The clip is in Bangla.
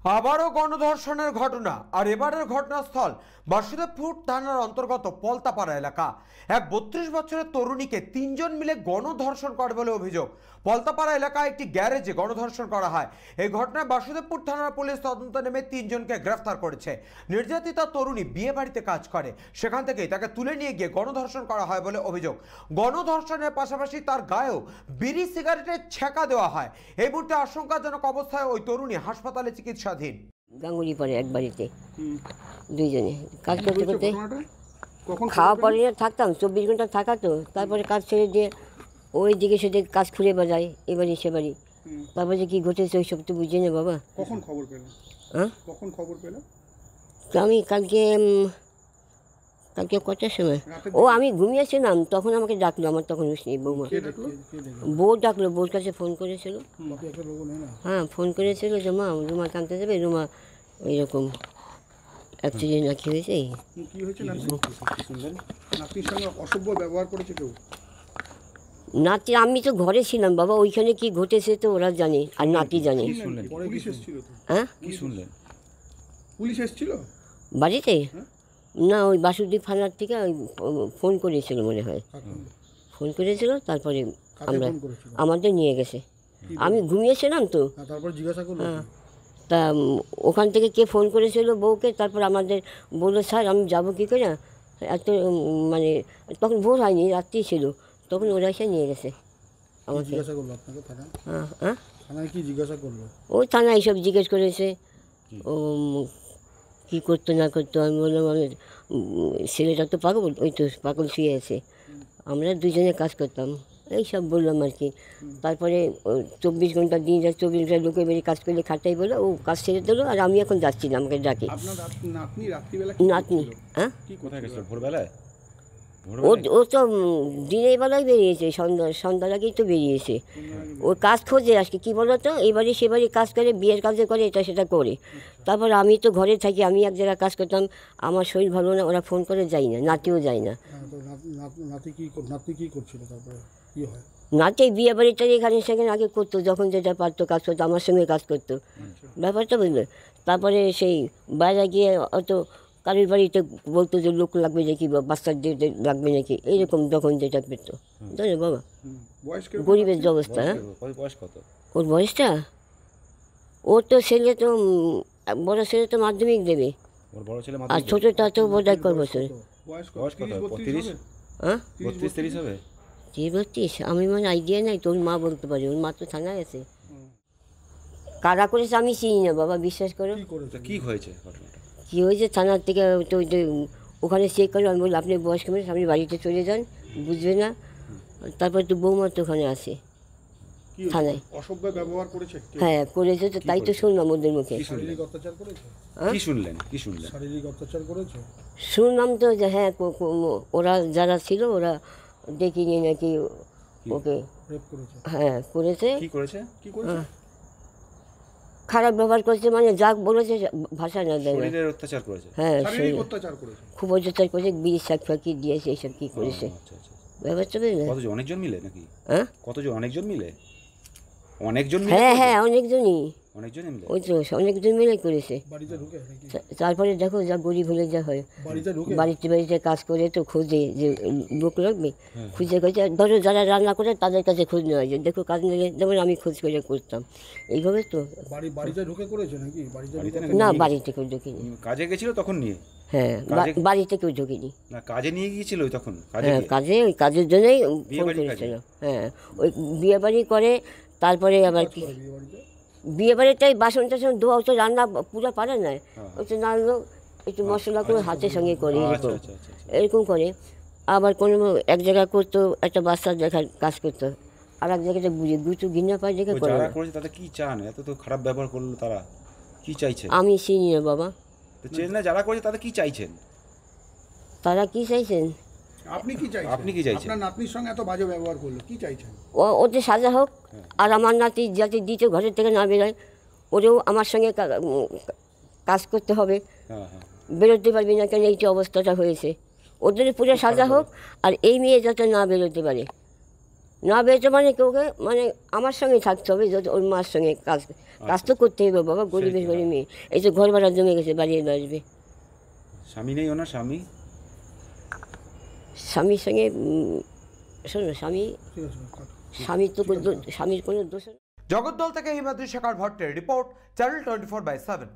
আবারও গণধর্ষণের ঘটনা, আর এবারের ঘটনাস্থল বাসুদেবপুর থানার অন্তর্গত পলতাপাড়া এলাকা। এক 32 বছরের তরুণীকে 3 জন মিলে গণধর্ষণ করে বলে অভিযোগ। পলতাপাড়া এলাকায় একটি গ্যারেজে গণধর্ষণ করা হয়। এই ঘটনায় বাসুদেবপুর থানার পুলিশ তদন্ত নেমে 3 জনকে গ্রেফতার করেছে। নির্যাতিতা তরুণী বিয়ে বাড়িতে কাজ করে, সেখান থেকেই তাকে তুলে নিয়ে গিয়ে গণধর্ষণ করা হয় বলে অভিযোগ। গণধর্ষণের পাশাপাশি তার গায়েও বিড়ি সিগারেটের ছেঁকা দেওয়া হয়। এই মুহূর্তে আশঙ্কাজনক অবস্থায় ওই তরুণী হাসপাতালে চিকিৎসাধীন। গাঙ্গুলি পরে এক বাড়িতে দুইজনে কাজ করতে করতে খাওয়া পরে থাকতাম, 24 ঘন্টা থাকা তো। তারপরে কাজ ছেড়ে দিয়ে ওই দিকে সেদিকে কাজ খুঁড়ে বাজায়, এবারই সে বাড়ি। তারপরে যে কী ঘটেছে ওই সব তো বুঝে না বাবা। কখন খবর পেল? হ্যাঁ, কখন খবর পেল? তো আমি কালকে কটার সময় আমি ঘুমিয়েছিলাম, তখন আমাকে ডাকলো। আমার তখন হুঁশ নেই, বৌমা বউ ডাকলো, বউর কাছে ফোন করেছিল। হ্যাঁ, ফোন করেছিল যে মা রুমা টানতে যাবে, রুমা এইরকম অ্যাক্সিডেন্ট নাকি হয়েছে। কি হয়েছে? নাতির সঙ্গে অসভ্য ব্যবহার করেছে কেউ? নাতি, আমি তো ঘরে ছিলাম বাবা, ওইখানে কি ঘটেছে তো ওরা জানে, আর নাতি জানে। পুলিশ এসেছিল তো? হ্যাঁ, কি শুনলেন? পুলিশ এসেছিল বাড়িতে? না, ওই বাসুদেব থানার থেকে ওই ফোন করেছিল মনে হয়, ফোন করেছিল। তারপরে আমরা আমাদের নিয়ে গেছে। আমি ঘুমিয়েছিলাম তো, তারপর জিজ্ঞাসা করলো। হ্যাঁ, তা ওখান থেকে কে ফোন করেছিল বউকে, তারপর আমাদের বললো স্যার আমি যাবো কী করে, এত মানে তখন ভোর হয়নি, রাত্রি ছিল, তখন ওরা এসে নিয়ে গেছে আমাকে। জিজ্ঞাসা করলো আপনাকে থানায়? হ্যাঁ হ্যাঁ, থানায় কি জিজ্ঞাসা করলো? ওই থানায় এইসব জিজ্ঞেস করেছে, ও কী করতো না করতো। আমি বললাম আমি ছেলেটা তো পাগল, ওই তো পাগল শুয়ে আছে, আমরা দুজনে কাজ করতাম, এই সব বললাম আর কি। তারপরে 24 ঘন্টা দিন যা 24 ঘন্টা লোকের বেরিয়ে কাজ করলে খাটাই বলে ও কাজ ছেড়ে দিলো। আর আমি এখন যাচ্ছিলাম, আমাকে ডাকে। আপনার নাতনি রাত্রিবেলা নাতনি? হ্যাঁ, কি কোথায় গেছিল? ভোরবেলায়? ও তো দিনের বেলায় বেরিয়েছে, সন্ধ্যার আগেই তো বেরিয়েছে। ও কাজ খোঁজে আজকে, কী বলো তো, এবারে সেবারে কাজ করে, বিয়ের কাজে করে, এটা সেটা করে। তারপর আমি তো ঘরে থাকি, আমি এক জায়গায় কাজ করতাম, আমার শরীর ভালো না, ওরা ফোন করে যাই না, নাতিও যায় না। নাতনি কি করছিল? তারপরে কি হয়? নাতি বিয়ে বাড়িটা এখানে সেখানে আগে করতো, যখন যেটা পারতো কাজ করতো, আমার সঙ্গে কাজ করতো, ব্যাপারটা বুঝলো। তারপরে সেই বাইরে গিয়ে অত কারোর বাড়িতে বলতো যে লোক লাগবে নাকি, বা বাচ্চাদের লাগবে নাকি, এইরকম যখন যেটা পেতো, জানো বাবা, গরিবের যে অবস্থা। হ্যাঁ, বয়স কত ওর বয়সটা, ওর তো ছেলে তো বড় ছেলে তো মাধ্যমিক দেবে, ওর বড় ছেলে আর ছোটোটা তো বোধ হয় কর বছর। বয়স বয়স কত? 32? হ্যাঁ, 32-33 হবে। 32? আমি মানে আইডিয়া নাই, তোর মা বলতে পারে, ওর মা তো থানায় আছে। কারা করেছে আমি চিনি না বাবা, বিশ্বাস করো। কি হয়েছে ঘটনাটা? কী হয়েছে থানার থেকে তো ওই যে ওখানে চেক করলো, আমি বললাম আপনি বয়স্ক মানুষ, আপনি বাড়িতে চলে যান, বুঝবে না। তারপর তো বৌমা তো ওখানে আসে থানায়। অসভ্য ব্যবহার করেছে? হ্যাঁ, করেছে তো, তাই তো শুনলাম ওদের মুখে। শারীরিক অত্যাচার করেছে? কি শুনলেন? শারীরিক অত্যাচার করেছে শুনলাম তো যে হ্যাঁ, ওরা যারা ছিল ওরা ডেকে নিয়ে নাকি ওকে রেপ করেছে। হ্যাঁ করেছে। কি করেছে? খারাপ ব্যবহার করেছে, মানে যা বলেছে ভাষা না দেয় না। শরীরের অত্যাচার করেছে? হ্যাঁ, শারীরিক অত্যাচার করেছে, খুব অত্যাচার করেছে, বিড়ি শাক ফাঁকি দিয়েছে, এইসব কী করেছে আচ্ছা আচ্ছা। ব্যাপারটা বুঝলে। কতজন? অনেকজন মিলে নাকি? হ্যাঁ, কতজন? অনেকজন মিলে? অনেকজন মিলে? হ্যাঁ হ্যাঁ, অনেকজনই, অনেকজন মিলে? ওই তো অনেকজন মিলে করেছে। বাড়িতে ঢুকে নাকি? তারপরে দেখো যা গরিব হলে যা হয়, বাড়িতে ঢুকে বাড়িতে কাজ করে তো খোঁজে যে লোক লাগবে, খুঁজে খুঁজে ধরো যারা রান্না করে তাদের কাছে খোঁজ নেওয়া যায়, দেখো কাজ নিলে, যেমন আমি খোঁজ করে করতাম এইভাবে তো। বাড়িতে ঢুকে করেছে নাকি? বাড়িতে না, বাড়িতে কেউ ঢুকিনি। কাজে গেছিল তখন নিয়ে? হ্যাঁ, বাড়িতে কেউ ঢুকিনি। না, কাজে নিয়ে গিয়েছিল তখন? হ্যাঁ, কাজে, ওই কাজের জন্যই ফোন করেছিল। হ্যাঁ, ওই বিয়ে বাড়ি করে, তারপরে আবার কি বিয়ে বাড়িটাই বাসন টাসন ধোয়া, তো রান্না পুরো পারে না, ওই তো নাড়লো একটু মশলা করে হাতের সঙ্গে করে, এরকম এরকম করে। আবার কোনো এক জায়গায় করতো, একটা বাচ্চার দেখার কাজ করতো, আর এক জায়গাটা বুঝে দুটো ঘৃণা পায় দেখে করে। যারা করেছে তাদের কি চান? এত তো খারাপ ব্যবহার করলো, তারা কি চাইছে? আমি চিনি না বাবা, তো চেন না, যারা করেছে তাদের কি চাইছেন? তারা কি চাইছেন? আপনি কি চাইছেন? আপনি কি চাইছেন? আপনার নাতনির সঙ্গে এত বাজে ব্যবহার করলো, কি চাইছেন? ওদের সাজা হোক, আর আমার নাতি যাতে দ্বিতীয় ঘরের থেকে না বেরোয়, ওরেও আমার সঙ্গে কাজ করতে হবে, বেরোতে পারবি না কেন, এইটি অবস্থাটা হয়েছে। ওদের পুরো সাজা হোক, আর এই মেয়ে যাতে না বেরোতে পারে, না বেরোতে মানে কেউকে, মানে আমার সঙ্গে থাকতে হবে, যাতে ওর মার সঙ্গে কাজ, কাজ তো করতেই হবে বাবা, গরিবের গরিব মেয়ে। এই যে ঘর ভাড়া জমে গেছে, বাড়িয়ে আসবে। স্বামী নেই ওনার? স্বামীর সঙ্গে শোনো, ঠিক আছে কাটো। স্বামীর কোনো দোষ। জগদ্দল থেকে হিমাদ্রি শেখর ভট্টের রিপোর্ট, চ্যানেল 24/7।